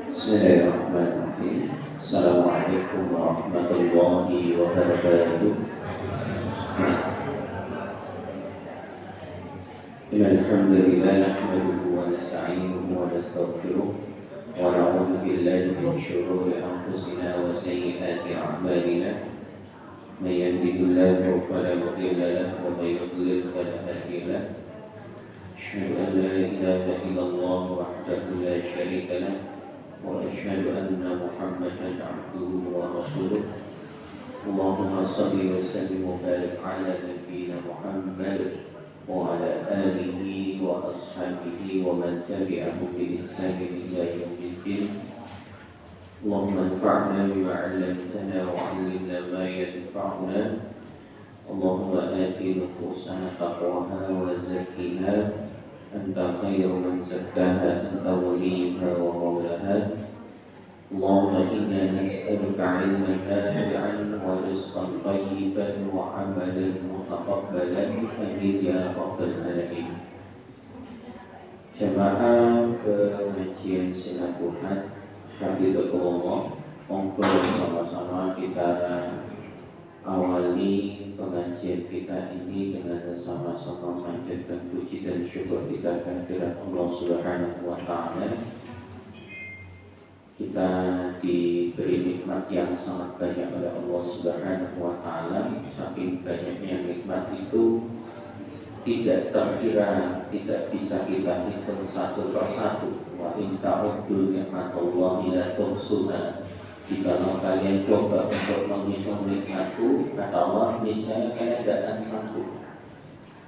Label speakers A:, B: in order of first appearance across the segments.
A: Bismillahirrahmanirrahim. Assalamualaikum warahmatullahi wabarakatuh. Innal hamdalillah nahmaduhu wa nasta'inuhu wa nastaghfiruh wa na'udzu billahi min shururi anfusina wa sayyiati a'malina. May yahdihillahu fala mudilla lahu wa may yudlil fala hadiya lahu. Asyhadu an la ilaha illallah wahdahu la syarika lahu وأشهد أن محمدا عبده ورسوله اللهم صل وسلم وبارك على نبينا محمد وعلى آله وأصحابه ومن تبعهم بإحسان إلى يوم الدين اللهم انفعنا بما علمتنا وعلمنا ما ينفعنا اللهم آت نفوسنا تقواها وزكها أنت خير من زكاها أنت وليها ومولاها اللهم إنا نسألك علما نافعا ورزقا طيبا وعملا متقبلا آمين يا رب العالمين. Jamaah pengajian Sinabuhat Hafizatullah, monggo sama-sama kita awali pengajian kita ini dengan sama-sama memanjatkan puji dan syukur kita kehadirat Allah Subhanahu wa Ta'ala. Kita diberi nikmat yang sangat banyak oleh Allah Subhanahu wa Ta'ala. Saking banyaknya nikmat itu tidak terkira, tidak bisa kita hitung satu persatu. Wa in ta'uddu ni'matallahi la tuhsuha. Jikalau kalian coba untuk menghitung nikmatku, kata Allah, niscaya kalian tidak akan sanggup.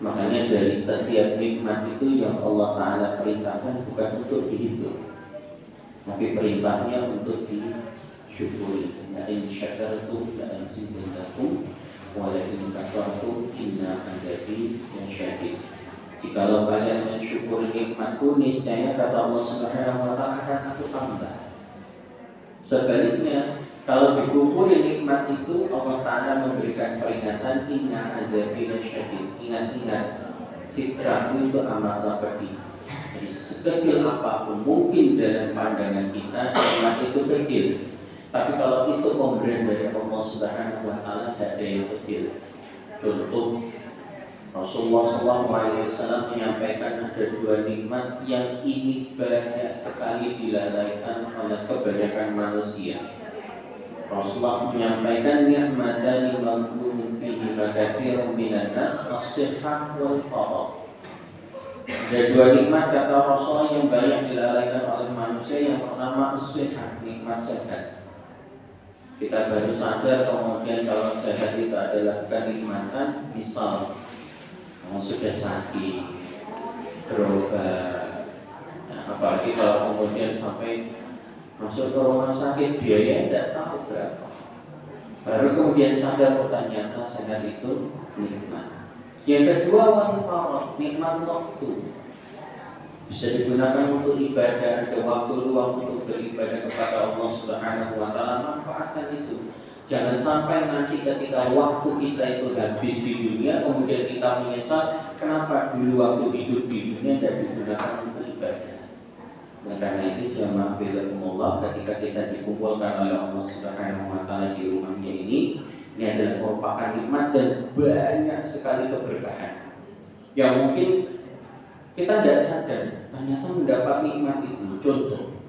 A: Makanya dari setiap nikmat itu yang Allah Ta'ala perintahkan bukan untuk dihitung, tapi perintahnya untuk disyukuri. La in syakartum la azidannakum wa la in kafartum inna adzabi lasyadid. Jikalau kalian mensyukuri nikmatku, niscaya kata Allah Subhanahu wa Ta'ala akan aku tambah. Sebaliknya, kalau dikufuri nikmat itu, Allah Ta'ala memberikan peringatan, inna adzabi lasyadid. Ingat-ingat, siksaku itu amatlah pedih. Jadi sekecil apapun, mungkin dalam pandangan kita nikmat itu kecil, tapi kalau itu pemberian dari Allah Subhanahu wa Ta'ala, tidak ada yang kecil. Contoh, Rasulullah SAW menyampaikan ada dua nikmat yang ini banyak sekali dilalaikan oleh kebanyakan manusia. Rasulullah menyampaikan ni'matani maghbunun fihi katsirun minan nas as-sihhah wal faragh. Ada dua nikmat kata Rasulullah yang banyak dilalaikan oleh manusia. Yang pertama as-sihhah, nikmat sehat. Kita baru sadar kemudian kalau sehat itu adalah kenikmatan. Misal kamu sudah sakit, berobat, nah, apalagi kalau kemudian sampai masuk ke rumah sakit, biaya tidak tahu berapa. Baru kemudian sadar ternyata sehat itu nikmat. Yang kedua wanfarad, nikmat waktu. Bisa digunakan untuk ibadah, ada waktu luang untuk beribadah kepada Allah Subhanahu wa Ta'ala, manfaatkan itu. Jangan sampai nanti ketika waktu kita itu habis di dunia, kemudian kita menyesal kenapa dulu waktu hidup di dunia tidak digunakan untuk ibadah. Nah, karena itu jamaah billakumullah, ketika kita dikumpulkan oleh Allah Subhanahu wa Ta'ala di rumahnya ini adalah merupakan nikmat dan banyak sekali keberkahan yang mungkin kita tidak sadar ternyata mendapat nikmat itu. Contoh,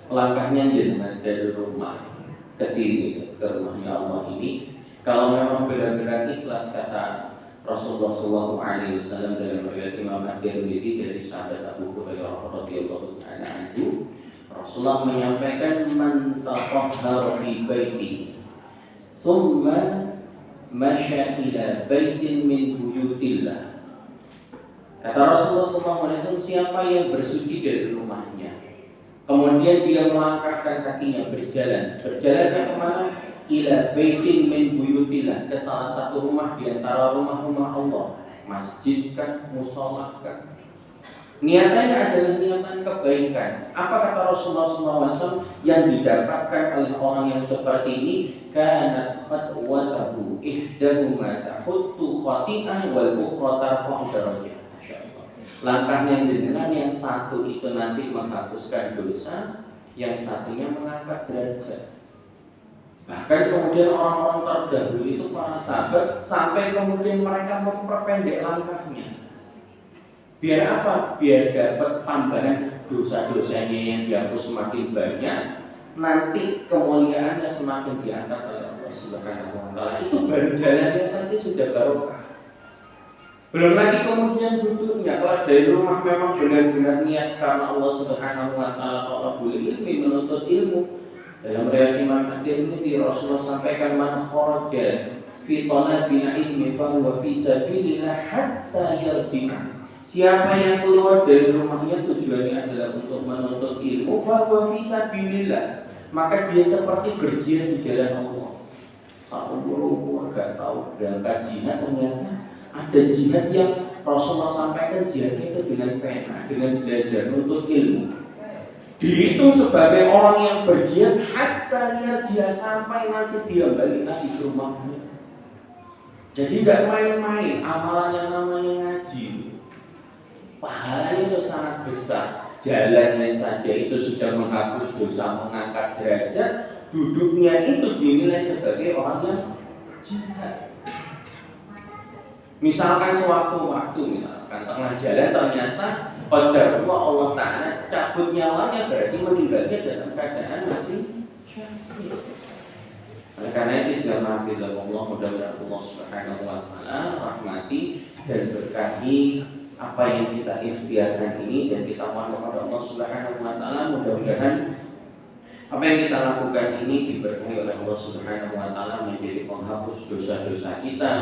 A: langkahnya jangan dari rumah ke sini, ke rumahnya Allah ini, kalau memang benar-benar ikhlas, kata Rasulullah SAW dalam riwayat Imam At-Tirmidzi dari sahabat Abu Hurairah radhiyallahu ta'ala anhu, Rasulullah menyampaikan man tatahhara fi baiti thumma masya ila baitin min buyutillah. Kata Rasulullah SAW, siapa yang bersuci dari rumahnya, kemudian dia melangkahkan kakinya berjalan ke kemana? Ila baitin min buyutillah, ke salah satu rumah di antara rumah-rumah Allah, masjid kah, mushola kah. Niatannya adalah niatan kebaikan. Apa kata Rasulullah SAW yang didapatkan oleh orang yang seperti ini? Kanat khatwatahu ihdahuma tahuttu khati'ah wal ukhra tarfa'u darajah. Langkahnya jenengan yang satu itu nanti menghapuskan dosa, yang satunya mengangkat derajat. Bahkan kemudian orang-orang terdahulu itu para sahabat sampai kemudian mereka memperpendek langkahnya. Biar apa? Biar dapat tambahan dosa-dosanya yang dihapus semakin banyak, nanti kemuliaannya semakin diangkat oleh Allah Subhanahu wa taala. Itu baru jalannya saja sudah barokah. Belum lagi kemudian duduknya. Kalau dari rumah memang benar-benar niat karena Allah Subhanahu wa taala, thalabul ilmi, menuntut ilmu. Dalam riwayat Imam At-Tirmidzi, Rasulullah sampaikan, man kharaja fi talabil ilmi fa huwa fi sabilillah hatta yarji'a. Siapa yang keluar dari rumahnya tujuannya adalah untuk menuntut ilmu, fa huwa fi sabilillah, maka dia seperti berjihad di jalan Allah. Tahu dulu enggak tahu berangkat jihad, ternyata ada jihad yang Rasulullah sampaikan jihadnya itu dengan pena, dengan belajar, menuntut ilmu. Dihitung sebagai orang yang berjihad hatta dia sampai nanti dia balik lagi ke rumahnya. Jadi tidak main-main amalan yang namanya ngaji. Pahalanya itu sangat besar. Jalannya saja itu sudah menghapus dosa, mengangkat derajat. Duduknya itu dinilai sebagai orang yang jihad. Misalkan sewaktu-waktu, misalkan tengah jalan ternyata qadarullah Allah Ta'ala cabut nyawanya, berarti meninggalnya dalam keadaan mati syahid. Oleh karena itu jamaah fillah, mudah-mudahan Allah Subhanahu wa taala rahmati dan berkahi apa yang kita ikhtiarkan ini, dan kita mohon kepada Allah Subhanahu wa taala mudah-mudahan apa yang kita lakukan ini diberkahi oleh Allah Subhanahu wa taala, menjadi penghapus dosa-dosa kita,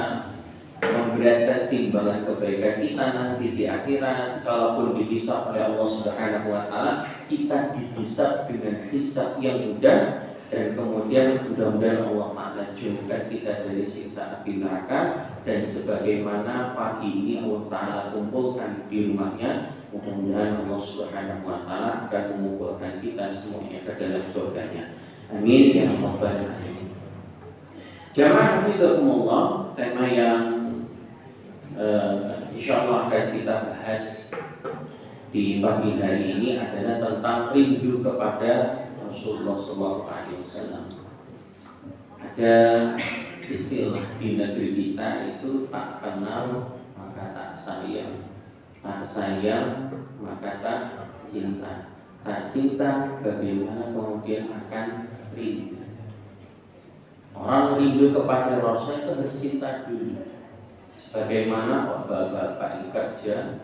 A: memberatkan timbangan kebaikan kita nanti di akhirat. Kalaupun dihisab oleh Allah Subhanahu wa taala, kita dihisab dengan hisab yang mudah, dan kemudian mudah-mudahan Allah Ta'ala jauhkan kita dari siksa api neraka. Dan sebagaimana pagi ini Allah Ta'ala kumpulkan di rumahnya, mudah-mudahan Allah Subhanahu wa taala akan mengumpulkan kita semuanya ke dalam surganya. Amin ya rabbal alamin. Jamaah hafizakumullah, tema yang insyaallah akan kita bahas di pagi hari ini adalah tentang rindu kepada Rasulullah SAW. Ada istilah di negeri kita itu, tak kenal maka tak sayang, tak sayang maka tak cinta, tak cinta bagaimana kemudian akan rindu. Orang rindu kepada Rasul itu harus cinta dulu. Bagaimana bapak-bapak yang kerja,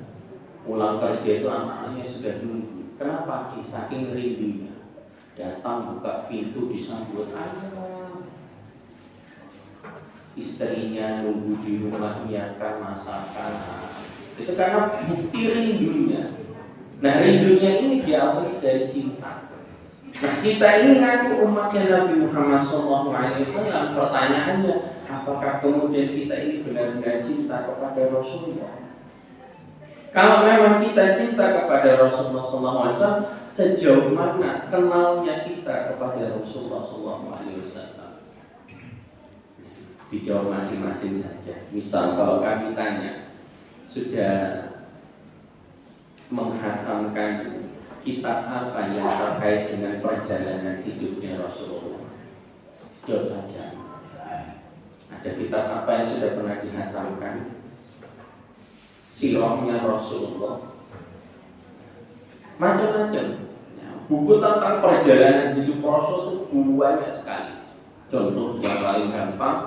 A: pulang kerja itu anak-anaknya sudah nunggu. Kenapa? Saking rindunya. Datang buka pintu disambut ayah. Istrinya nunggu di rumah, menyiapkan masakan. Itu karena bukti rindunya. Nah, rindunya ini diawali dari cinta. Nah, kita ini ngaku umatnya Nabi Muhammad SAW. Pertanyaannya, apakah kemudian kita ini benar-benar cinta kepada Rasulullah? Kalau memang kita cinta kepada Rasulullah SAW, sejauh mana kenalnya kita kepada Rasulullah SAW? Dijawab masing-masing saja. Misal kalau kami tanya, sudah menghatamkan kitab apa yang terkait dengan perjalanan hidupnya Rasulullah? Jawab saja. Ada kitab apa yang sudah pernah dihatamkan? Sirahnya Rasulullah. Macam-macam. Buku tentang perjalanan hidup Rasul itu banyak sekali. Contoh yang paling gampang,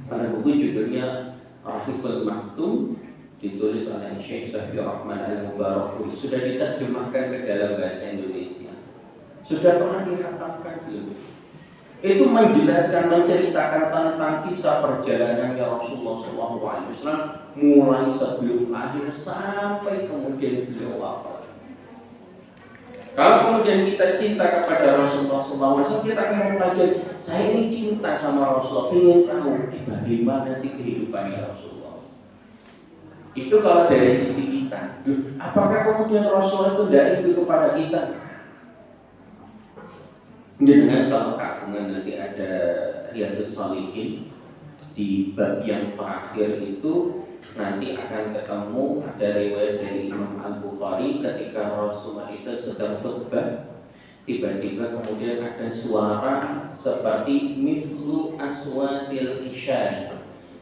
A: pada buku judulnya Rahiqul Maktum, ditulis oleh Syekh Safi Rahman Al-Mubarakuri, sudah diterjemahkan ke dalam bahasa Indonesia. Sudah pernah dihatamkan belum? Itu menjelaskan, menceritakan tentang kisah perjalanannya Rasulullah SAW mulai sebelum akhir sampai kemudian beliau wafat. Kalau kemudian kita cinta kepada Rasulullah SAW, kita akan mempelajari, saya ini cinta sama Rasulullah, ingin tahu bagaimana sih kehidupannya Rasulullah. Itu kalau dari sisi kita. Apakah kemudian Rasulullah itu tidak rindu kepada kita? Dengan kalau kagungan nanti ada Riyadhus Shalihin di bab yang terakhir itu nanti akan ketemu ada riwayat dari Imam Al-Bukhari ketika Rasulullah itu sedang khutbah. tiba-tiba kemudian ada suara seperti mithlu aswatil isyari,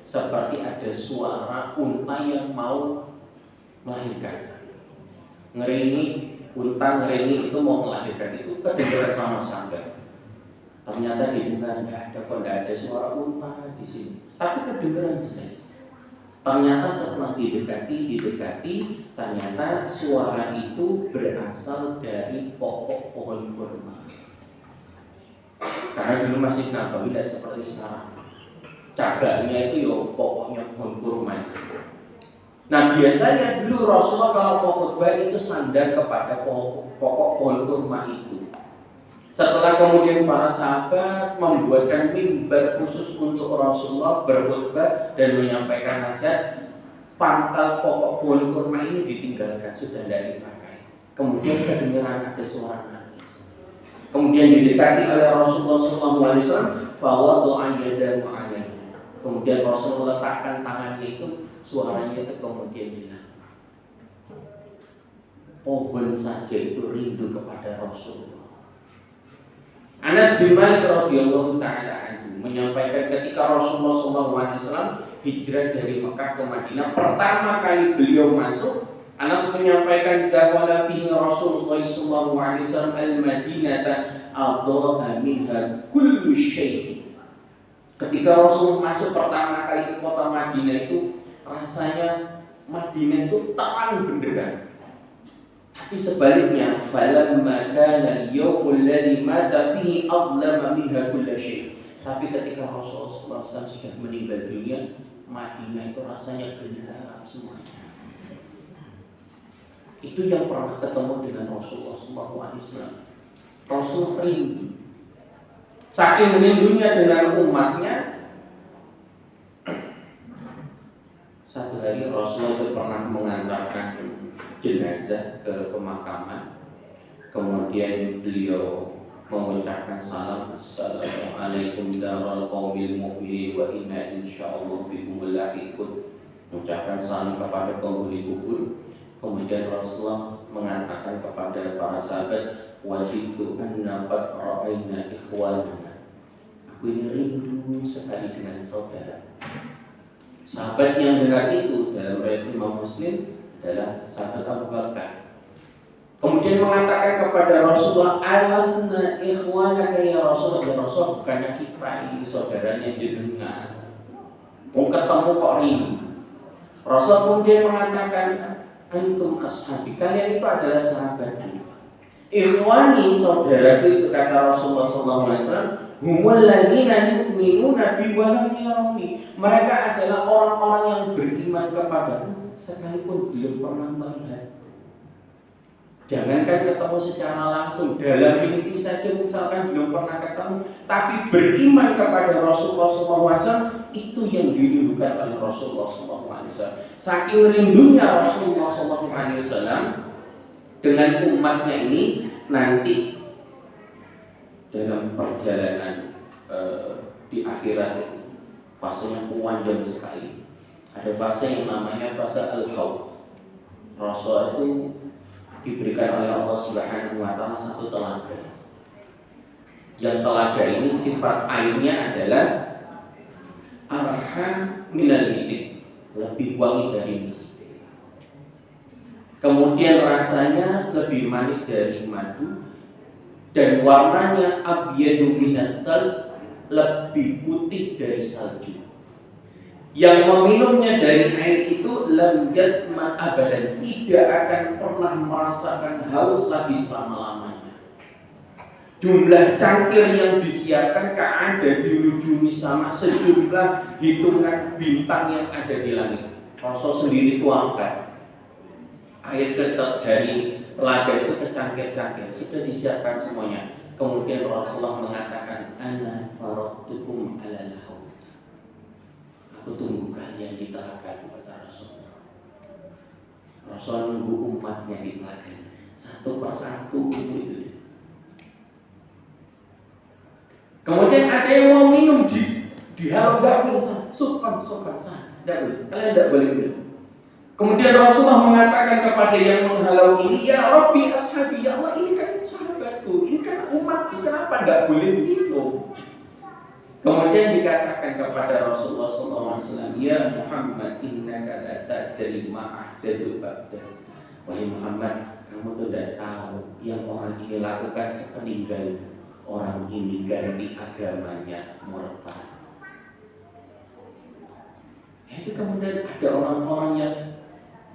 A: seperti ada suara unta yang mau melahirkan. Ngerini, unta ngerini itu mau melahirkan, itu kedengaran sama sahabat. Ternyata didengar nggak ada suara unta di sini, tapi kedengaran jelas. Ternyata setelah didekati, ternyata suara itu berasal dari pokok pohon kurma. Karena dulu masih Nabawi tidak seperti sekarang. Cagaknya itu ya pokoknya pohon kurma. Nah biasanya dulu Rasulullah kalau mau khutbah itu sandar kepada pokok pohon kurma itu. Setelah kemudian para sahabat membuatkan mimbar khusus untuk Rasulullah berkhutbah dan menyampaikan nasihat, pangkal pokok pohon kurma ini ditinggalkan, sudah tidak dipakai. Kemudian kedengaran ada suara nangis. Kemudian didekati oleh Rasulullah SAW, bahwa doanya dan mu'alaihi. Kemudian Rasulullah letakkan tangannya itu, suaranya itu kemudian hilang. Pohon saja itu rindu kepada Rasulullah. Anas bin Malik radhiyallahu taala anhu menyampaikan ketika Rasulullah SAW hijrah dari Mekah ke Madinah, pertama kali beliau masuk, Anas menyampaikan bahwa fihi Rasulullah SAW al-Madinata adha minha kullu syai'. Ketika Rasulullah masuk pertama kali ke kota Madinah itu, rasanya Madinah itu terang benderang. Tapi sebaliknya, falamma kana al-yawmul ladzi mata fihi adlama minha kull syai'. Tapi ketika Rasulullah SAW sudah meninggal dunia, Madinah itu rasanya gelap semuanya. Itu yang pernah ketemu dengan Rasulullah SAW. Rasul rindu. Saking rindunya dengan umatnya, satu hari Rasulullah itu pernah mengantarkan jenazah ke pemakaman. Kemudian beliau mengucapkan salam, assalamualaikum daral qaumil mu'minin wa inna insyaallah bikum lahiqun. Mengucapkan salam kepada penghuni kubur. Kemudian Rasulullah mengatakan kepada para sahabat, wajibtu anna qad ra'ayna ikhwanana. Aku ini rindu sekali dengan saudara. Sahabat yang dengar itu dalam riwayat Imam Muslim adalah sahabat Abu Bakar. Kemudian mengatakan kepada Rasulullah, alasna ikhwanaka ya Rasulullah. Ya Rasulullah, bukannya kita ini saudaranya jenengan, mau ketemu kok rindu. Rasul kemudian mengatakan, antum ashabi, kalian itu adalah sahabatku. Ikhwani, saudaraku itu kata Rasulullah SAW, humul ladzina yu'minuna bi wa lam yarawni. Mereka adalah orang-orang yang beriman kepadaku sekalipun belum pernah melihat. Jangankan ketemu secara langsung, dalam mimpi saja misalkan belum pernah ketemu, tapi beriman kepada Rasulullah SAW, itu yang dirindukan oleh Rasulullah SAW. Saking rindunya Rasulullah SAW dengan umatnya ini, nanti dalam perjalanan di akhirat ini, fasenya panjang sekali. Ada fase yang namanya fase al-haud. Rasul itu diberikan oleh Allah Subhanahu wa taala satu telaga. Yang telaga ini sifat airnya adalah arha minal misik, lebih wangi dari misik. Kemudian rasanya lebih manis dari madu, dan warnanya abyadu minas salj, lebih putih dari salju. Yang meminumnya dari air itu lam yatma abadan, tidak akan pernah merasakan haus lagi selama-lamanya. Jumlah cangkir yang disiapkan ada dilujuni sama sejumlah hitungan bintang yang ada di langit. Rasul sendiri itu angkat air tetap dari telaga itu ke cangkir-cangkir, sudah disiapkan semuanya. Kemudian Rasulullah mengatakan, ana faradtukum ala lahaud. Aku tunggu kalian di telaga, kata Rasulullah. Rasul nunggu umatnya di telaga, satu persatu itu. Kemudian ada yang mau minum di halau, enggak boleh, sokan sana, enggak boleh, kalian enggak boleh minum. Kemudian Rasulullah mengatakan kepada yang menghalau ini, ya Rabbi ashabi, ya Allah, ini kan sahabatku, ini kan aku, kenapa tidak boleh minum? Kemudian dikatakan kepada Rasulullah SAW, ya Muhammad, innaka la ta'dri ma ahdatsu ba'dak. Wahai Muhammad, kamu tidak tahu yang orang ini lakukan sepeninggal orang ini ganti agamanya murtad. Itu kemudian ada orang-orang yang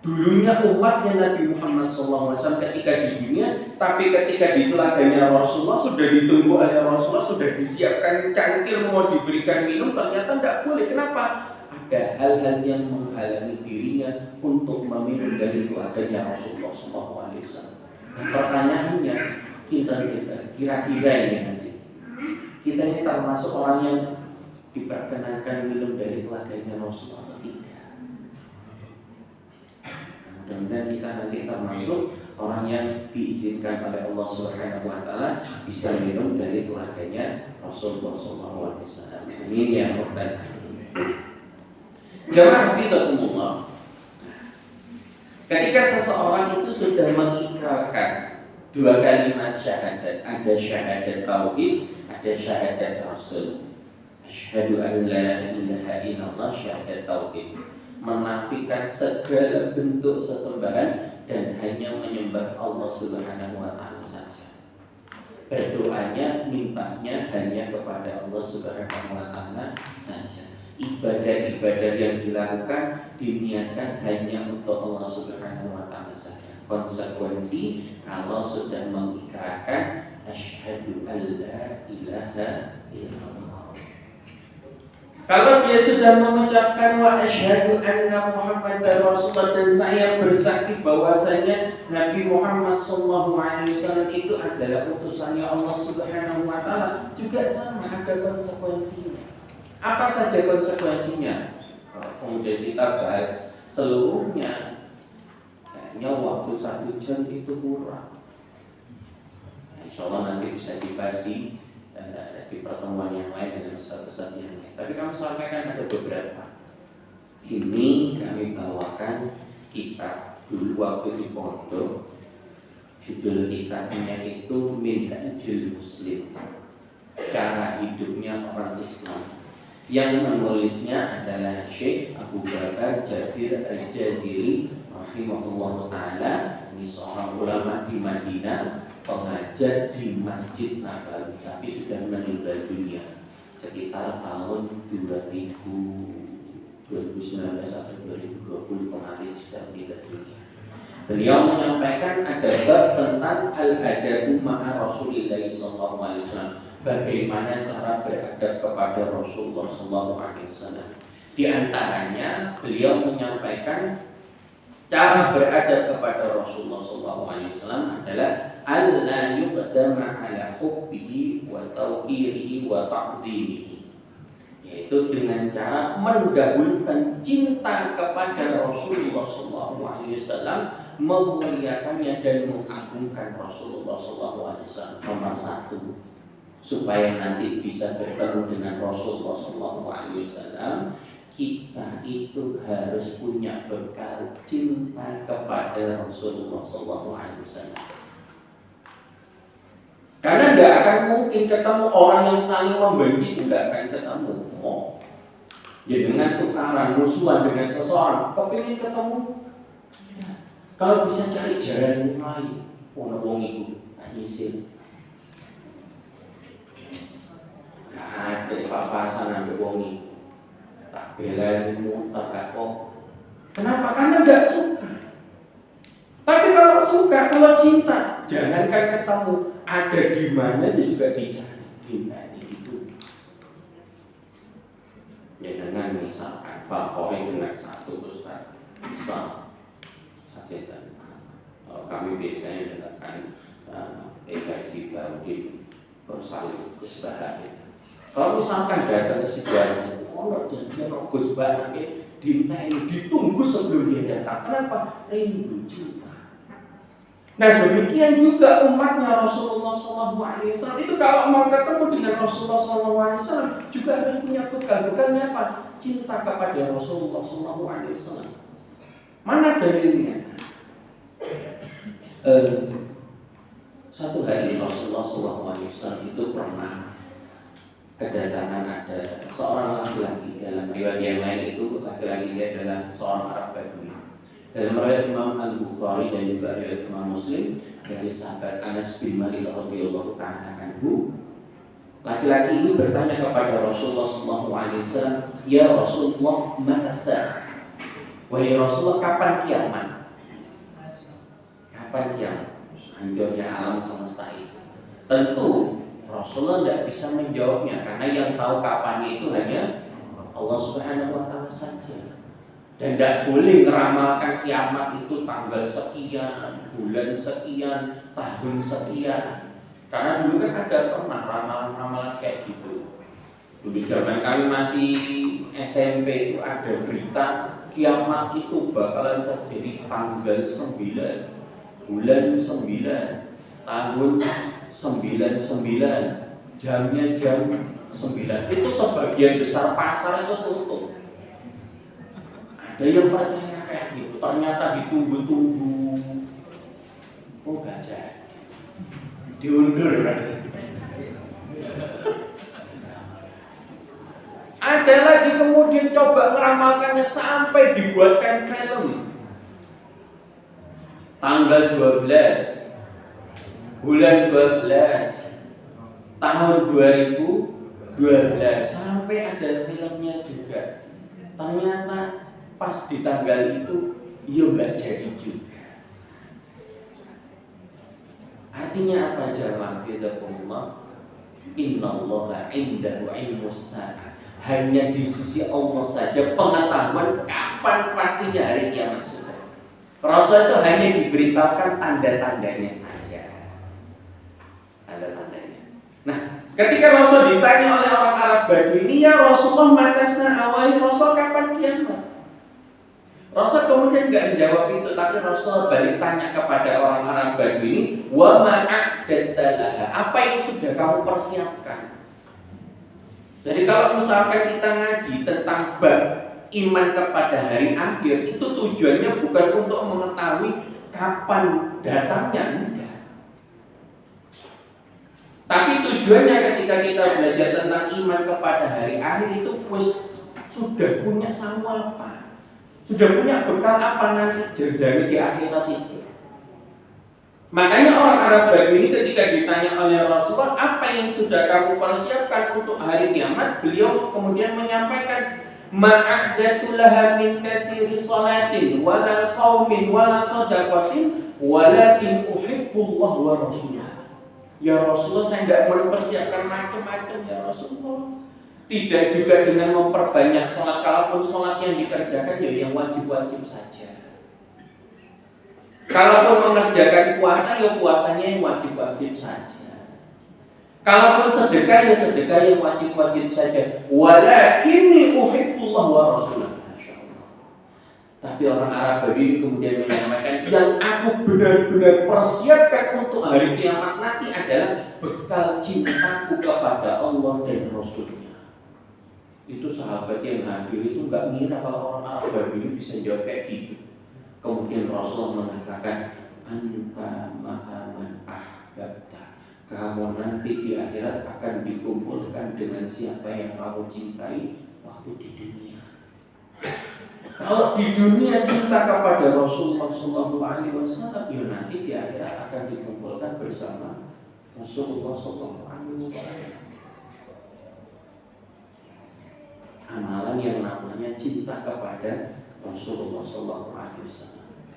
A: dulunya umatnya Nabi Muhammad SAW ketika di dunia, tapi ketika di telaganya Rasulullah sudah ditunggu oleh Rasulullah, sudah disiapkan cangkir mau diberikan minum, ternyata tidak boleh. Kenapa? Ada hal-hal yang menghalangi dirinya untuk meminum dari telaganya Rasulullah SAW. Nah, pertanyaannya, kita kira-kira ini nanti, kita ini termasuk orang yang diperkenankan minum dari telaganya Rasulullah atau tidak? Mudah-mudahan kita nanti termasuk orang yang diizinkan oleh Allah Subhanahu wa taala bisa minum dari telaganya Rasulullah SAW. Amin ya rabbal alamin. Jamaah hafizakumullah. Ketika seseorang itu sudah mengikrarkan dua kalimat syahadat, ada syahadat tauhid, ada syahadat rasul. Asyhadu an la ilaha illallah, syahadat tauhid, menafikan segala bentuk sesembahan dan hanya menyembah Allah Subhanahu wa taala saja. Berdoanya, mintanya hanya kepada Allah Subhanahu wa taala saja. Ibadah-ibadah yang dilakukan diniatkan hanya untuk Allah Subhanahu wa taala saja. Konsekuensi kalau sudah mengikrarkan asyhadu alla ilaha illallah. Kalau dia sudah mengucapkan wa asyhadu anna Muhammadar Rasulullah, dan saya bersaksi bahwasanya Nabi Muhammad SAW itu adalah utusannya Allah Subhanahu wa taala, juga sama ada konsekuensinya. Apa saja konsekuensinya? Kalau kemudian kita bahas seluruhnya, kayaknya waktu 1 jam itu kurang. Insya Allah nanti bisa dibahas di pertemuan yang lain dengan pesan-pesan yang lain. Tapi kami sampaikan ada beberapa. Ini kami bawakan kitab dulu waktu di pondok. Judul kitabnya itu Minhajul Muslim, cara hidupnya orang Islam. Yang menulisnya adalah Syekh Abu Bakar Jabir Al-Jaziri rahimahullah ta'ala. Ini seorang ulama di Madinah, pengajar di Masjid Nabawi, tapi sudah meninggal dunia sekitar tahun 2019 atau 2020 kemarin sudah meninggal dunia. Beliau menyampaikan ada bab tentang al-adabu ma'a Rasulillah sallallahu alaihi wasallam, bagaimana cara beradab kepada Rasulullah sallallahu alaihi wasallam. Di antaranya beliau menyampaikan cara beradab kepada Rasulullah sallallahu alaihi wasallam adalah alla yuqdama ala hubbihi wa tawqirihi wa ta'dhimihi, yaitu dengan cara mendahulukan cinta kepada Rasulullah sallallahu alaihi wasallam, memuliakannya dan mengagungkan Rasulullah sallallahu alaihi wasallam. Nomor 1, supaya nanti bisa bertemu dengan Rasulullah sallallahu alaihi wasallam, kita itu harus punya bekal cinta kepada Rasulullah sallallahu alaihi wasallam. Karena tidak akan mungkin ketemu orang yang saling membenci, tidak akan ketemu. Ya dengan tukaran musuhan dengan seseorang, kepingin ketemu. Kalau bisa cari jalan yang lain, wong itu nyisil. Nah, ada papasan ambil wong itu, tak belain mutar kok. Kenapa? Karena nggak suka. Tapi kalau suka, kalau cinta, jangankan ketemu, ada di mana dia juga dicari. Cinta itu. Ya dengan misalkan favorit dengan satu ustaz, misal saja. Kami biasanya menggunakan PKJ Baudin bersalin Gus Bahar. Kalau misalkan datang ke Sidoarjo, kalau dia Gus Bahar ditunggu sebelum dia datang. Kenapa? Rindu cinta. Nah demikian juga umatnya Rasulullah SAW itu kalau mau ketemu dengan Rasulullah SAW juga harus punya bekal. Bekalnya apa? Cinta kepada Rasulullah SAW. Mana dalilnya? Satu hari Rasulullah SAW itu pernah kedatangan ada seorang laki-laki. Dalam riwayat yang lain itu laki-laki dia adalah seorang Arab Badui. Dalam riwayat Imam Al-Bukhari dan juga riwayat Imam Muslim dari sahabat Anas bin Malik radhiyallahu ta'ala anhu, laki-laki ini bertanya kepada Rasulullah SAW, "Ya Rasulullah, mata sa'ah?" Wahai Rasulullah, kapan kiamat? Kapan kiamat? Hancurnya alam semesta itu. Tentu Rasulullah tidak bisa menjawabnya karena yang tahu kapan itu hanya Allah Subhanahu wa Ta'ala saja. Dan tidak boleh meramalkan kiamat itu tanggal sekian, bulan sekian, tahun sekian. Karena dulu kan ada pernah ramalan-ramalan kayak gitu. Dulu zaman kami masih SMP itu ada berita kiamat itu bakalan terjadi tanggal 9, bulan 9, tahun 99, jamnya jam 9. Itu sebagian besar pasar itu tutup. Ada yang percaya kayak gitu, ternyata ditunggu-tunggu. Oh gak jadi, diundur aja. Ada lagi kemudian coba meramalkannya sampai dibuatkan film. Tanggal 12, bulan 12, tahun 2012, sampai ada filmnya juga. Ternyata pas di tanggal itu, ya nggak jadi juga. Artinya apa jamaah fidakumullah? Innallaha indahu ilmus sa'ah. Hanya di sisi Allah saja pengetahuan kapan pastinya hari kiamat sudah. Rasul itu hanya diberitakan tanda-tandanya saja. Tanda-tandanya. Nah, ketika Rasul ditanya oleh orang Arab Badui ini, "Ya Rasulullah, mata sa'ah?" Rasul, kapan kiamat? Rasul kemudian nggak menjawab itu, tapi Rasul balik tanya kepada orang Arab Badui ini, "Wa ma'addattalaha?" Apa yang sudah kamu persiapkan? Jadi kalau misalkan kita ngaji tentang bab iman kepada hari akhir, itu tujuannya bukan untuk mengetahui kapan datangnya, enggak. Tapi tujuannya ketika kita belajar tentang iman kepada hari akhir itu sudah punya samu apa? Sudah punya bekal apa nanti jadi di akhirat itu. Makanya orang Arab Badui ini ketika ditanya oleh Rasulullah, apa yang sudah kamu persiapkan untuk hari kiamat, beliau kemudian menyampaikan, "Ma'adatu laha min katsiri salatin wala shaumin wala shadaqatin walakin uhibbullah wa rasulah." Ya Rasulullah, saya tidak mempersiapkan macam-macam ya Rasulullah. Tidak juga dengan memperbanyak sholat, kalaupun sholat yang dikerjakan ya yang wajib-wajib saja. Kalaupun mengerjakan puasa, ya puasanya yang wajib-wajib saja. Kalaupun sedekah, ya sedekah yang wajib-wajib saja. Walakinni uhibbullah wa rasulah. Tapi orang Arab Badui kemudian menyampaikan, yang aku benar-benar persiapkan untuk hari kiamat nanti adalah bekal cintaku kepada Allah dan Rasulnya. Itu sahabat yang hadir itu nggak ngira kalau orang Arab Badui bisa jawab kayak gitu. Kemudian Rasulullah mengatakan, "Anta ma'aman ahbabta." Kamu nanti di akhirat akan dikumpulkan dengan siapa yang kamu cintai waktu di dunia. Kalau di dunia cinta kepada Rasulullah SAW, ya nanti di akhirat akan dikumpulkan bersama Rasulullah SAW. Amalan yang namanya cinta kepada Rasulullah SAW.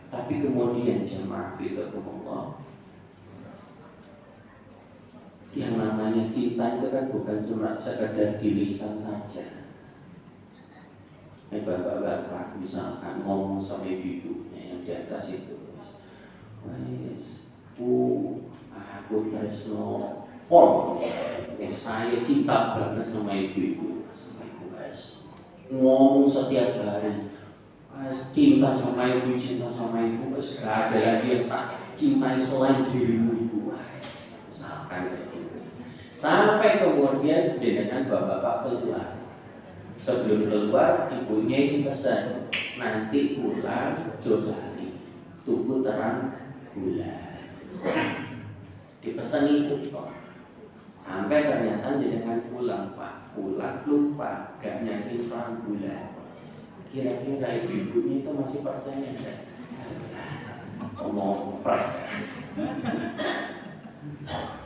A: Tapi kemudian jamaah fidakumullah, yang namanya cinta itu kan bukan cuma sekedar di lisan saja. Bapak-bapak misalkan ngomong sama ibu-ibunya yang di atas itu, aku tresno pol, saya cinta banget sama ibu-ibu, sama ibu guys. Ngomong setiap hari, cinta sama ibu, cinta sama ibu, gak ada lagi yang tak cintai selain dirimu ibu. Misalkan kayak gitu. Sampai kemudian dengan bapak-bapak keluar. Sebelum keluar, ibunya ini pesan, "Nanti pulang jolali, tunggu terang bulan." Dipesan itu kok. Sampai ternyata jenengan pulang Pak, pulang lupa gak nyanyi bulan. Kira-kira ibunya itu masih percaya enggak? Ngomong pres.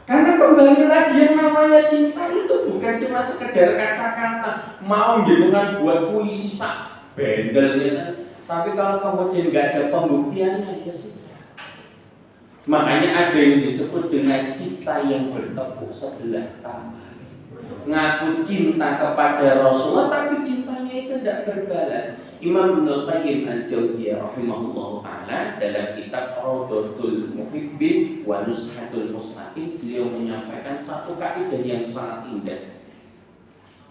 A: Karena kembali lagi yang namanya cinta itu bukan cuma sekedar kata-kata. Mau jenengan buat puisi sak bendelnya, tapi kalau kemudian nggak ada pembuktiannya ya sudah. Makanya ada yang disebut dengan cinta yang bertepuk sebelah tangan. Ngaku cinta kepada Rasulullah tapi cintanya itu tidak berbalas. Imam Ibnu Qayyim Al-Jauziyah rahimahullah ta'ala dalam kitab Rawdatul Muhibbin wa Nuzhatul Mustaqim, beliau menyampaikan satu kaidah yang sangat indah.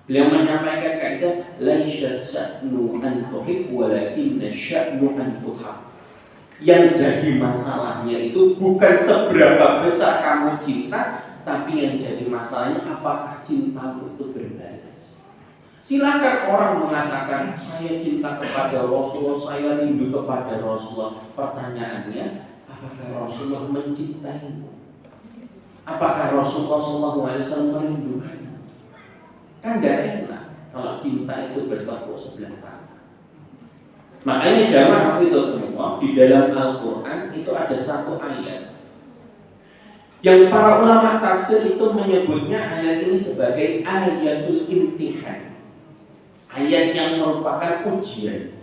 A: Beliau menyampaikan kaidah laisa sya'nu an tuhib walakinna sya'nu an tuhab. Yang jadi masalahnya itu bukan seberapa besar kamu cinta, tapi yang jadi masalahnya apakah cintamu itu berbalas. Silakan orang mengatakan saya cinta kepada Rasulullah, saya rindu kepada Rasulullah. Pertanyaannya, apakah Rasulullah mencintaimu? Apakah Rasulullah SAW merindukanmu? Kan tidak enak kalau cinta itu bertepuk sebelah tangan. Makanya jamaah hafizahumullah, di dalam Al-Quran itu ada satu ayat yang para ulama tafsir itu menyebutnya ayat ini sebagai ayatul imtihan. Ayat yang merupakan ujian.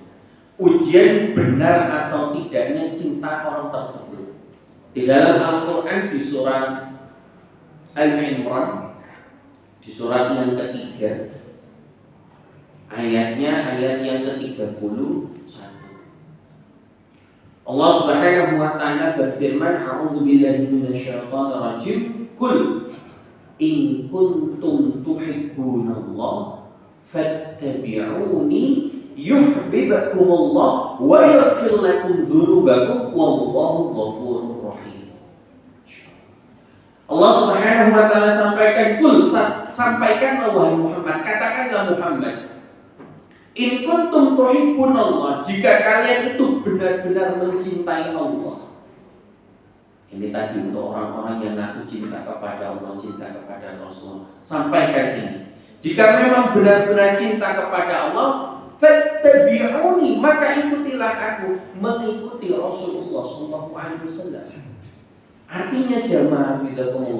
A: Ujian benar atau tidaknya cinta orang tersebut. Di dalam Al-Quran di surah Al-Imran, di surat yang ketiga, ayatnya ayat yang ke-31. Allah Subhanahu wa ta'ala berfirman, a'udzu billahi minasyaitonir rajim, qul in kuntum tuhibbunallah fattabi'uni yuhibbukumullah wa yaghfir lakum dzunubakum wallahu ghafurur rahim. Allah Subhanahu wa ta'ala sampaikan, qul, sampaikan wahai Muhammad, katakanlah Muhammad, in kuntum tuhibbunallah, jika kalian itu benar-benar mencintai Allah. Ini tadi untuk orang-orang yang ngaku cinta kepada Allah, cinta kepada Rasul. Sampaikan ini. Jika memang benar-benar cinta kepada Allah, fattabi'uni, maka ikutilah aku, mengikuti Rasulullah SAW. Artinya jamaah billahi,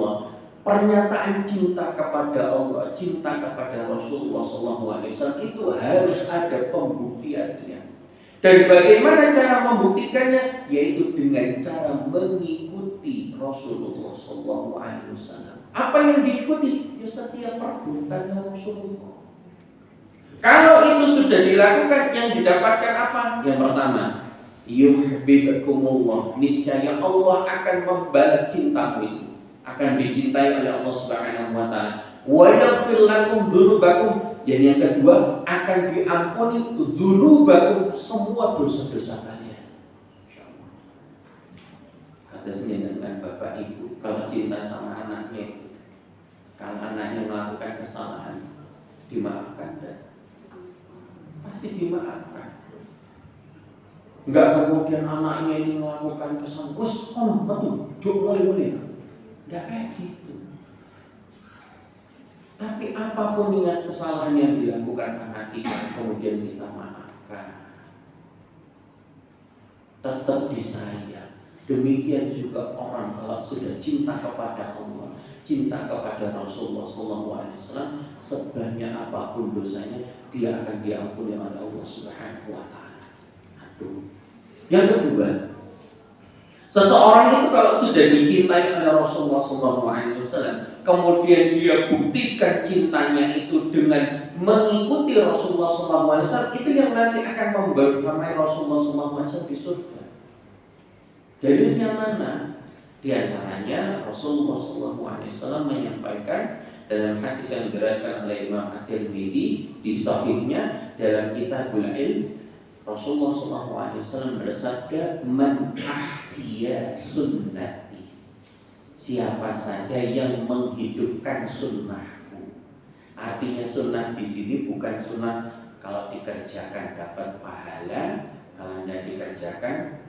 A: pernyataan cinta kepada Allah, cinta kepada Rasulullah SAW itu harus ada pembuktiannya. Dan bagaimana cara membuktikannya? Yaitu dengan cara mengikuti Rasulullah SAW. Apa yang diikuti? Ya setiap perbuatan Rasulullah. Kalau itu sudah dilakukan, yang didapatkan apa? Yang pertama, yuhibbukumullah, niscaya Allah akan membalas cintamu itu, akan dicintai oleh Allah Subhanahu wa ta'ala. Wa yaghfir lakum dzunubakum, dan yang kedua akan diampuni dzunubakum, semua dosa-dosa kalian. Insyaallah. Kata dengan Bapak Ibu, kalau cinta sama anaknya, kalau anaknya melakukan kesalahan, dimaafkan dan pasti dimaafkan. Enggak kemudian anaknya ini melakukan kesalahan, wes betul, jok boleh. Tidak kayak gitu. Tapi apapun dengan kesalahan yang dilakukan anak kita, kemudian kita maafkan, tetap disayang. Demikian juga orang kalau sudah cinta kepada Allah, cinta kepada Rasulullah SAW, sebanyak apapun dosanya, dia akan diampuni oleh Allah Subhanahu wa ta'ala. Yang kedua, seseorang itu kalau sudah dicintai oleh Rasulullah SAW, kemudian dia buktikan cintanya itu dengan mengikuti Rasulullah SAW, itu yang nanti akan membersamai Rasulullah SAW di surga. Dalilnya mana? Di antaranya Rasulullah SAW menyampaikan dalam hadis yang diriwayatkan oleh Imam At-Tirmidzi di Sahihnya dalam Kitabul Ilm, Rasulullah SAW bersabda, man ahya sunnati, siapa saja yang menghidupkan sunnahku. Artinya sunnah di sini bukan sunnah kalau dikerjakan dapat pahala, kalau tidak dikerjakan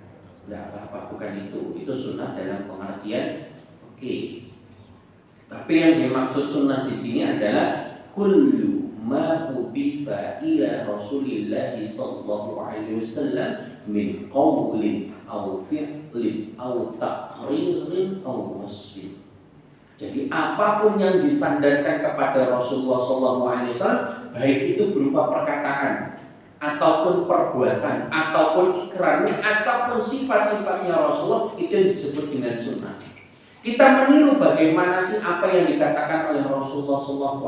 A: tidak apa-apa, bukan itu. Itu sunnah dalam pengertian oke, Tapi yang dimaksud sunnah di sini adalah kullu ma udifa ila Rasulillah sallallahu alaihi wasallam min qawlin aw fi'lin aw taqririn aw wasfin. Jadi apapun yang disandarkan kepada Rasulullah sallallahu alaihi wasallam, baik itu berupa perkataan ataupun perbuatan ataupun ikrannya ataupun sifat-sifatnya Rasulullah, itu yang disebut dengan sunnah. Kita meniru bagaimana sih apa yang dikatakan oleh Rasulullah SAW.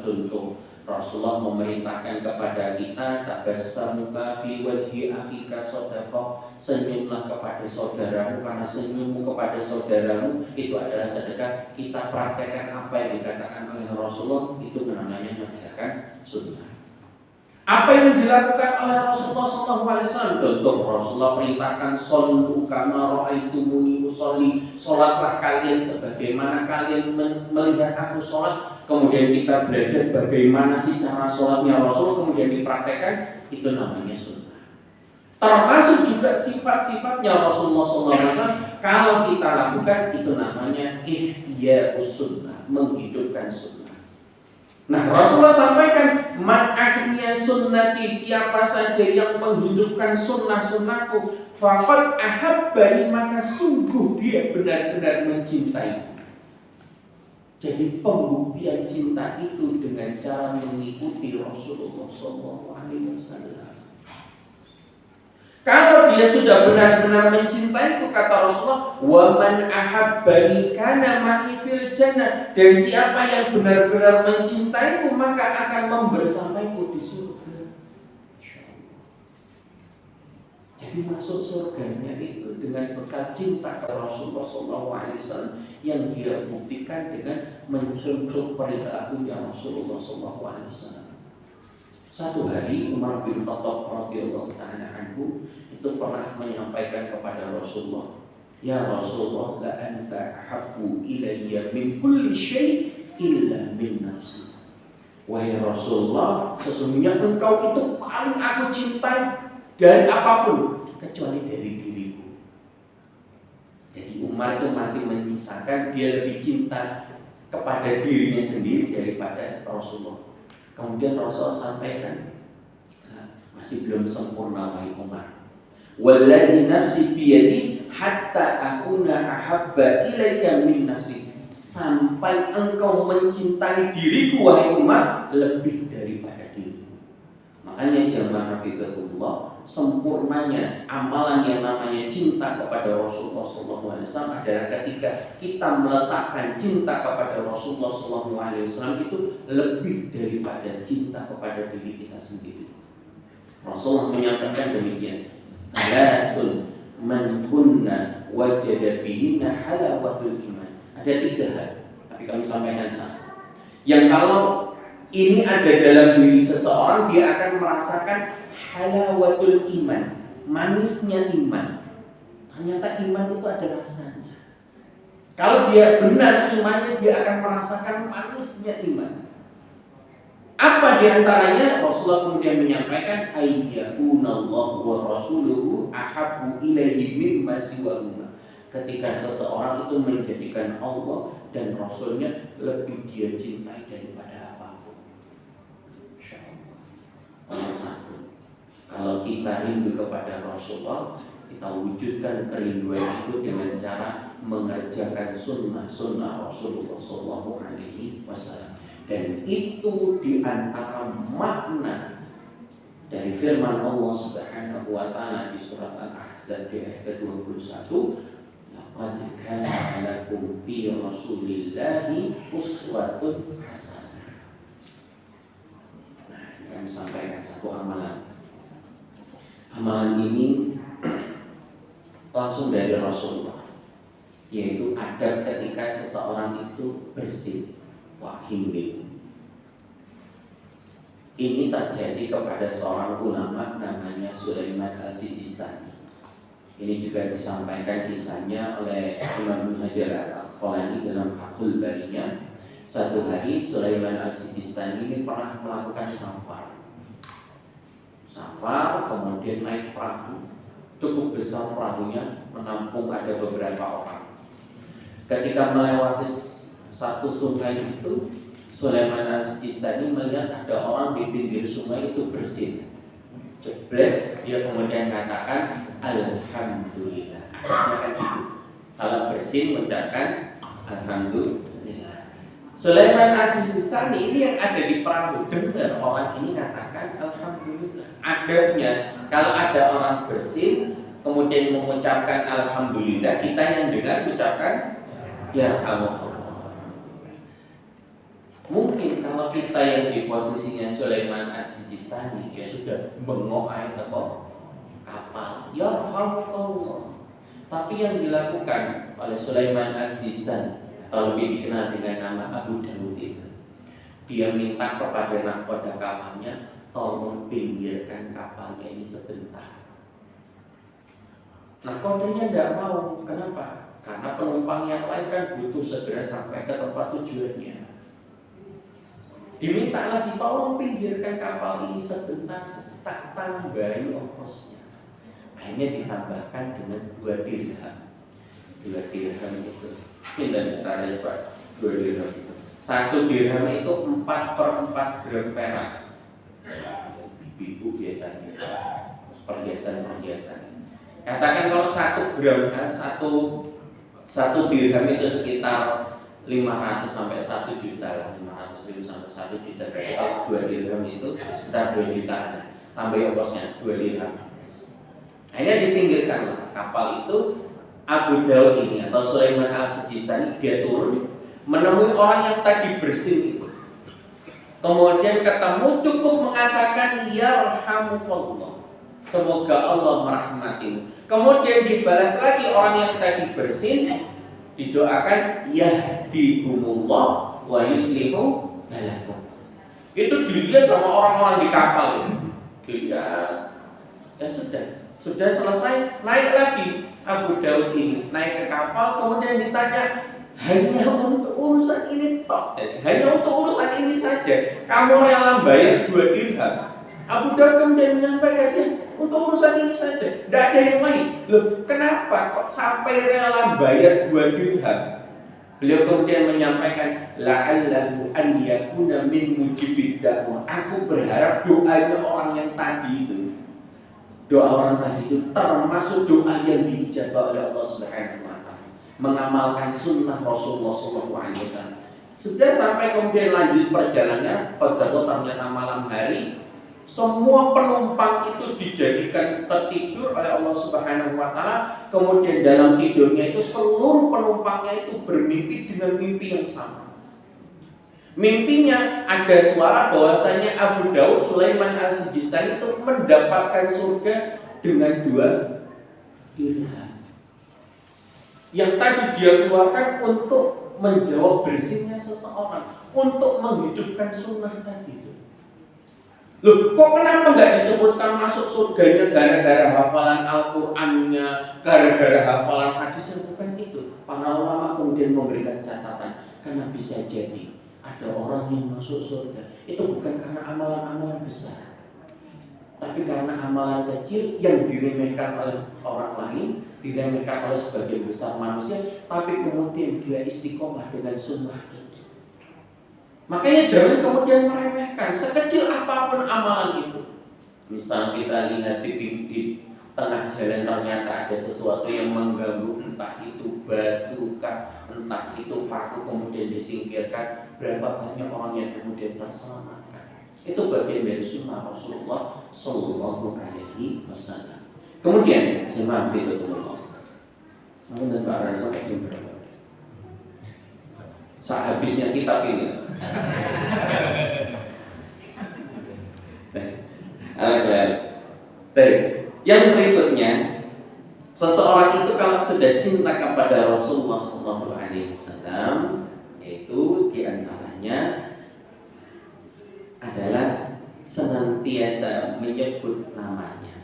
A: Contoh, Rasulullah memerintahkan kepada kita, tabassamuka fi wajhi akhika shadaqah, senyumlah kepada saudaramu karena senyummu kepada saudaramu itu adalah sedekah. Kita praktekkan apa yang dikatakan oleh Rasulullah, itu namanya mengerjakan sunnah. Apa yang dilakukan oleh Rasulullah SAW? Contoh, Rasulullah perintahkan shollu kama ra'aitumuni usolli, sholatlah kalian sebagaimana kalian melihat aku sholat. Kemudian kita belajar bagaimana sih cara sholatnya Rasul, kemudian dipraktekkan, itu namanya sunnah. Termasuk juga sifat-sifatnya Rasulullah SAW, kalau kita lakukan, itu namanya ihya'us sunnah, menghidupkan sunnah. Nah, Rasulullah sampaikan, man ahya sunnati, siapa saja yang menghidupkan sunnah-sunnahku, faqad ahabbani, maka sungguh dia benar-benar mencintaiku. Jadi pembuktian cinta itu dengan cara mengikuti Rasulullah SAW. Kalau dia sudah benar-benar mencintaiku, kata Rasulullah, wa man ahabbani kana ma'i fil jannah, dan siapa yang benar-benar mencintaiku maka akan membersamaiku di surga. Jadi masuk surganya itu dengan berkat cinta kepada Rasulullah SAW yang dia buktikan dengan mencontoh perilakunya Rasulullah SAW. Satu hari Umar bin Khattab radhiyallahu ta'ala anhu itu pernah menyampaikan kepada Rasulullah, ya Rasulullah, la anta ahabbu ilayya min kulli syai' illa min nafsi. Wahai Rasulullah, sesungguhnya engkau itu paling aku cintai dari apapun kecuali dari diriku. Jadi Umar itu masih menyisakan dia lebih cinta kepada dirinya sendiri daripada Rasulullah. Kemudian Rasulullah sampaikan, masih belum sempurna wahai Umar. Walladzi nafsi biyadi hatta akuna ahabba ilaika min nafsi. Sampai engkau mencintai diriku wahai Umar lebih daripada dirimu. Makanya jamaah hafizahullah, sempurnanya amalan yang namanya cinta kepada Rasulullah SAW adalah ketika kita meletakkan cinta kepada Rasulullah SAW itu lebih daripada cinta kepada diri kita sendiri. Rasulullah menyampaikan demikian, salatul man kunna wajada bihinna halawatul iman. Ada 3 hal, tapi kami sampaikan satu. Yang kalau ini ada dalam diri seseorang, dia akan merasakan halawatul iman, manisnya iman. Ternyata iman itu ada rasanya. Kalau dia benar imannya, dia akan merasakan manisnya iman. Apa diantaranya? Rasulullah kemudian menyampaikan, ayyakunallahu wa rasuluhu ahabbu ilaihi mimma siwahuma. Ketika seseorang itu menjadikan Allah dan Rasulnya lebih dia cintai daripada apapun. Yang satu, kalau kita rindu kepada Rasulullah, kita wujudkan kerinduan itu dengan cara mengerjakan sunnah-sunnah Rasulullah SAW. Dan itu diantara makna dari firman Allah Subhanahu wa Ta'ala di surat Al-Ahzab di ayat ke-21, laqad kana lakum fi Rasulillahi uswatun hasanah. Nah, kami sampaikan satu amalan. Amalan ini langsung dari Rasulullah, yaitu adab ketika seseorang itu bersih, wahimim. Ini terjadi kepada seorang ulama namanya Sulaiman Al-Sijistani. Ini juga disampaikan kisahnya oleh Imam Ibnu Hajar Al-Asqalani dalam Fathul Barinya. Satu hari Sulaiman Al-Sijistani ini pernah melakukan safar, kemudian naik perahu. Cukup besar perahunya, menampung ada beberapa orang. Ketika melewati satu sungai itu Sulaiman Al-Sijistani melihat ada orang di pinggir sungai itu bersin. Jebres, dia kemudian katakan Alhamdulillah. Akhirnya kan gitu. Kalau bersin mengucapkan Alhamdulillah. Sulaiman Al-Sijistani ini yang ada di perahu, dengar orang ini katakan Alhamdulillah. Adabnya kalau ada orang bersin kemudian mengucapkan Alhamdulillah, kita yang dengar ucapkan ya Allah. Mungkin kalau kita yang di posisinya Sulaiman Al-Sijistani, dia sudah bengok air teko kapal, ya Allah. Tapi yang dilakukan oleh Sulaiman Al-Sijistani, atau lebih dikenal dengan nama Abu Dawud itu, dia minta kepada nahkoda kapalnya, tolong pinggirkan kapalnya ini sebentar. Nahkodanya tidak mau, kenapa? Karena penumpang yang lain kan butuh segera sampai ke tempat tujuannya. Diminta lagi, tolong pinggirkan kapal ini sebentar, tak tambahi ongkosnya. Akhirnya ditambahkan dengan 2 dirham. 2 dirham itu, pindah tarik Pak, 2 dirham itu. 1 dirham itu 4/4 gram perak. Ibu biasanya perhiasan. Katakan kalau 1 gram, 1 dirham itu sekitar 500 sampai 1 juta lah, 500.000 sampai 1 juta. Berarti kalau 2 dirham itu sekitar 2 jutaan. Tambah ongkosnya 2 dirham. Akhirnya dipinggirkanlah kapal itu. Abu Dawud ini atau Sulaiman Al-Sijistani, dia turun menemui orang yang tadi bersin itu. Kemudian ketemu, cukup mengatakan ya rahmatullah, semoga Allah merahmatimu. Kemudian dibalas lagi orang yang tadi bersin, didoakan yahdihumullah wa yuslihu balakum. Itu dilihat sama orang-orang di kapal itu. Dilihat, ya sudah selesai, naik lagi Abu Dawud ini, naik ke kapal, kemudian ditanya, hanya untuk urusan ini toh, hanya untuk urusan ini saja kamu rela bayar 2 dirham. Abu Dawud kemudian menyampaikan, untuk urusan ini saja, tidak ada yang lain. Loh, kenapa kok sampai rela bayar 2 dirham? Beliau kemudian menyampaikan, la'allahu an yakuna min mujibid da'wah. Aku berharap doanya orang yang tadi itu, doa orang tadi itu termasuk doa yang diijabah oleh Allah Subhanahu wa Ta'ala, mengamalkan sunnah Rasulullah SAW. Sudah sampai kemudian lanjut perjalanannya, pada ternyata malam hari semua penumpang itu dijadikan tertidur oleh Allah Subhanahu wa Ta'ala. Kemudian dalam tidurnya itu seluruh penumpangnya itu bermimpi dengan mimpi yang sama. Mimpinya ada suara bahwasanya Abu Dawud Sulaiman Al-Sijistani itu mendapatkan surga dengan 2 dirham yang tadi dia keluarkan untuk menjawab bersinnya seseorang, untuk menghidupkan sunnah tadi itu. Loh, kok kenapa nggak disebutkan masuk surganya gara-gara hafalan Al-Qur'annya, gara-gara hafalan hadisnya? Bukan itu. Para ulama kemudian memberikan catatan, karena bisa jadi ada orang yang masuk surga itu bukan karena amalan-amalan besar, tapi karena amalan kecil yang diremehkan oleh orang lain, diremehkan oleh sebagian besar manusia, tapi kemudian dia istiqomah dengan sunnah itu. Makanya jangan kemudian meremehkan sekecil apapun amalan itu. Misal kita lihat di tengah jalan ternyata ada sesuatu yang mengganggu, entah itu batu kah, entah itu paku, kemudian disingkirkan, berapa banyak orang yang kemudian terselamatkan. Itu bagian dari sunnah Rasulullah Sallallahu Alaihi Wasallam. Kemudian jemaah itu mungkin Pak Rani sampai jam berapa? Saat habisnya kitab ini. Yang berikutnya, seseorang itu kalau sudah cinta kepada Rasulullah SAW, yaitu diantaranya adalah senantiasa menyebut namanya.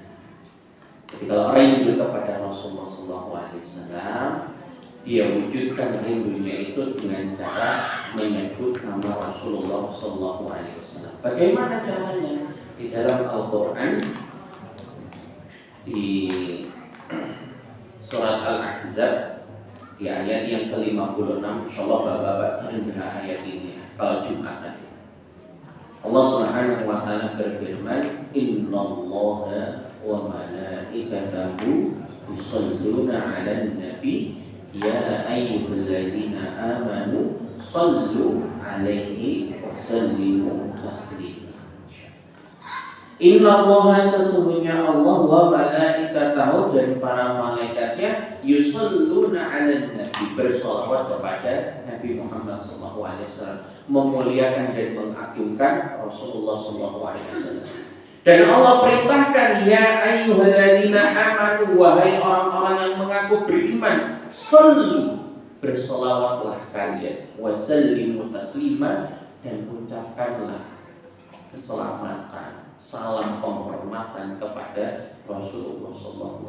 A: Jadi kalau rindu kepada Rasulullah SAW, dia wujudkan rindunya itu dengan cara menyebut nama Rasulullah SAW. Bagaimana caranya? Di dalam Al-Quran, di surat Al-Ahzab, di ayat yang ke-56, insyaallah Bapak-bapak sering dengar ayat ini kalau Jumat tadi. Allah Subhanahu wa taala berfirman, "Innallaha wa malaikatahu yusholluna 'alan nabi ya ayyuhalladzina amanu shallu 'alaihi wa sallimu taslima." Innallaha, sesungguhnya Allah, wa malaikatahu, dan para malaikatnya, yusholluna 'alan nabi, bersolawat kepada Nabi Muhammad SAW, memuliakan dan mengagungkan Rasulullah SAW. Dan Allah perintahkan, ya ayyuhalladzina amanu, wahai orang-orang yang mengaku beriman, shollu, bersolawatlah kalian, wa sallimu taslima, dan ucapkanlah keselamatan, salam penghormatan kepada Rasulullah SAW.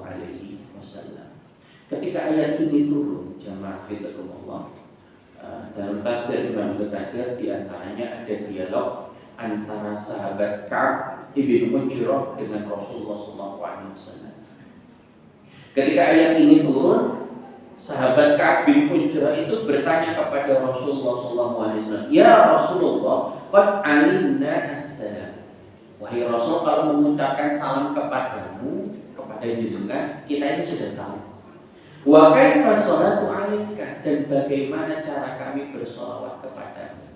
A: Ketika ayat ini turun, jamaah fitrullah, dalam tafsir Imam Al-Qasir diantaranya ada dialog antara sahabat Ka'ab ibn Ujrah dengan Rasulullah SAW. Ketika ayat ini turun, sahabat Ka'ab bin Ujrah itu bertanya kepada Rasulullah SAW, ya Rasulullah, qad alimna as-salam. Wahai Rasul, kalau mengucapkan salam kepadamu, kepada jenengan, kita ini sudah tahu. Wa kaifa sholatu 'alaika, dan bagaimana cara kami bersolawat kepadamu.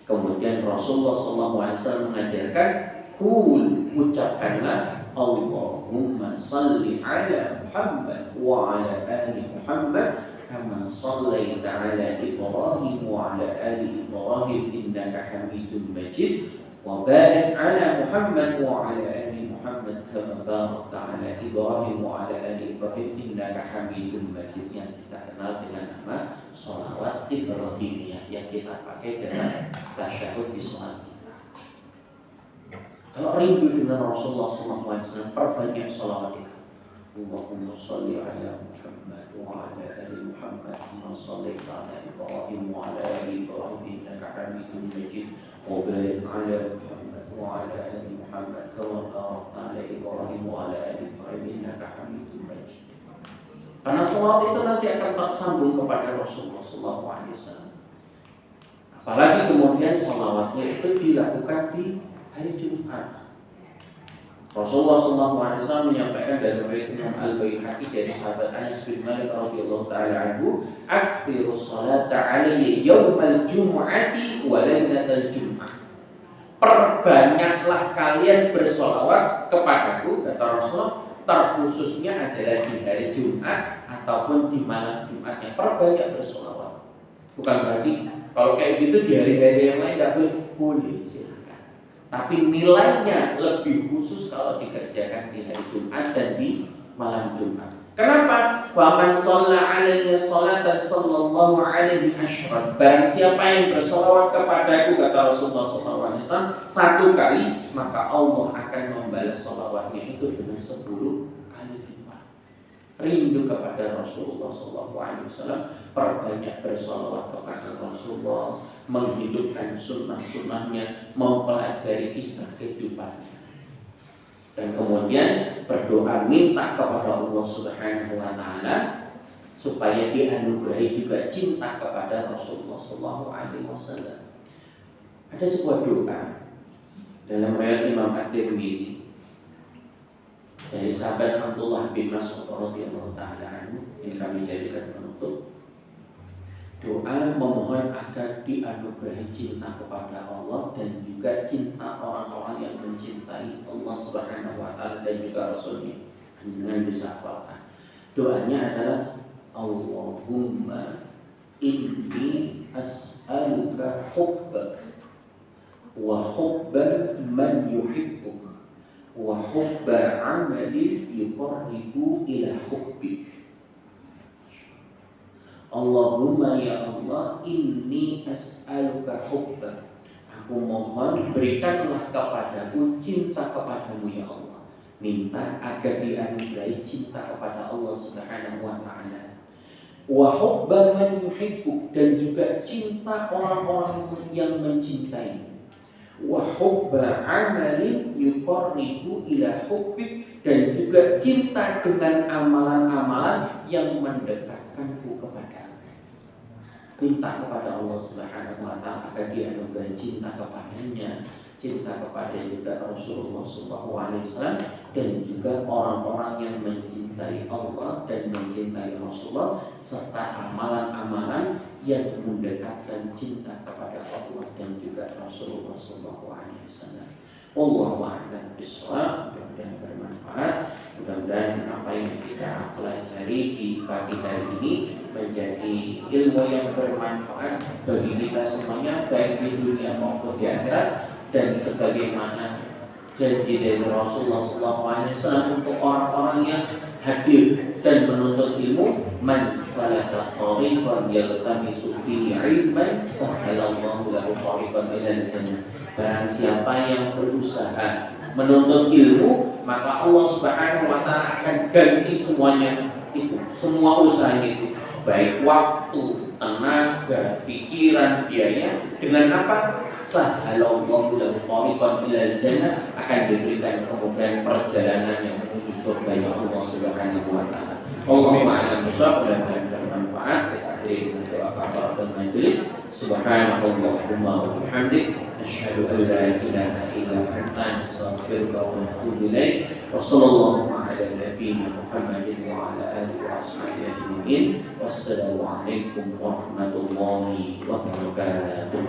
A: Kemudian Rasulullah SAW mengajarkan, kul, ucapkanlah, Allahumma salli ala Muhammad wa ala ali Muhammad kama sallaita ala Ibrahim wa ala ali Ibrahim innaka Hamidum Majid, wa barik ala Muhammad wa ala ali Muhammad kama barakta ala Ibrahim wa ala ali Ibrahim innaka Hamidum Majid, yang kita kenal dengan nama sholawat Ibrahimiyah yang kita pakai dalam tasyahud di sholat kita. Kalau rindu dengan Rasulullah SAW, perbanyak sholawat itu. Allahumma sholli ala Muhammad wa ala ali Muhammad kama shallaita ala Ibrahim wa ala ali Ibrahim innaka Hamidum Majid, wa barik ala Muhammad wa ala ali Muhammad kama barakta ala Ibrahim wa ala ali Ibrahim innaka Hamidum Majid. Karena sholawat itu nanti akan tersambung kepada Rasulullah SAW. Apalagi kemudian sholawatnya itu dilakukan di hari Jumat. Rasulullah SAW menyampaikan dalam riwayat Imam Al-Baihaqi dari sahabat Anas bin Malik radhiyallahu taala anhu, "Aktsirus sholata 'alayya yaumal jumu'ati wa lailatal jum'ah." Perbanyaklah kalian bersolawat kepadaku, kata Rasulullah, terkhususnya adalah di hari Jumat ataupun di malam Jumatnya. Perbanyak bersolawat. Bukan berarti kalau kayak gitu di hari-hari yang lain tidak boleh, boleh silakan. Tapi nilainya lebih khusus kalau dikerjakan di hari Jumat dan di malam Jumat. Kenapa? Faman shalla 'alayya sholatan sallallahu alaihi asyran. Barang siapa yang bersolawat kepadaku, kata Rasulullah SAW, satu kali, maka Allah akan membalas sholawatnya itu dengan 10 kali lipat. Rindu kepada Rasulullah SAW, perbanyak bersolawat kepada Rasulullah, menghidupkan sunnah-sunnahnya, mempelajari kisah kehidupannya. Dan kemudian berdoa minta kepada Allah Subhanahu wa taala supaya dianugerahi juga cinta kepada Rasulullah SAW. Ada sebuah doa dalam riwayat Imam At-Tirmidzi dari sahabat Abdullah bin Mas'ud radhiyallahu taala anhu, ini kami jadikan penutup. Doa memohon agar dianugerahi cinta kepada Allah dan juga cinta orang-orang yang mencintai Allah Subhanahu wa taala dan juga Rasulnya. Dengan bisa hafalkan. Doanya adalah, Allahumma inni as'aluka hubbak wa hubba man yuhibbuk wa hubba amali yuqarribu ila hubbik. Allahumma ya Allah, inni as'aluka hubbak. Aku mohon berikanlah kepadaku cinta kepadamu ya Allah. Minta agar dianugerahi cinta kepada Allah Subhanahu wa taala. Wa hubba man yuhibbuk, dan juga cinta orang-orang yang mencintai. Wa hubba amalin yuqarribu ila hubbik, dan juga cinta dengan amalan-amalan yang mendekatkanku kepada. minta kepada Allah Subhanahu wa taala agar dianugerahi cinta kepadanya, cinta kepada juga Rasulullah SAW, dan juga orang-orang yang mencintai Allah dan mencintai Rasulullah, serta amalan-amalan yang mendekatkan cinta kepada Allah dan juga Rasulullah SAW. Wallahu a'lam bishawab. Mudah-mudahan bermanfaat. Mudah-mudahan apa yang kita pelajari di pagi hari ini menjadi ilmu yang bermanfaat bagi kita semuanya, baik di dunia maupun di akhirat. Dan sebagaimana janji dari Rasulullah SAW untuk orang-orang yang hadir dan menuntut ilmu, man salaka tariqan yaltamisu fihi ilman sahhalallahu lahu tariqan ilal jannah. Barang siapa yang berusaha menuntut ilmu, maka Allah Subhanahu wa taala akan ganti semuanya itu, semua usaha itu, baik waktu, tenaga, pikiran, biaya, dengan apa? Sahhalallahu lahu tariqan ilal jannah, akan diberikan kemudian perjalanan yang menuju surga yang Allah Subhanahu wa taala. Allahumma a'lam bishawab. Mudah-mudahan bermanfaat. Kita akhiri dengan doa kafaratul majelis. Subhanallahumma wa bihamdik, asyhadu an la ilaha illa anta, astaghfiruka wa atubu ilaik. Wa sallallahu ala nabiyyina Muhammadin wa ala alihi wa ashabihi ajma'in. Wassalamu alaikum warahmatullahi wabarakatuh.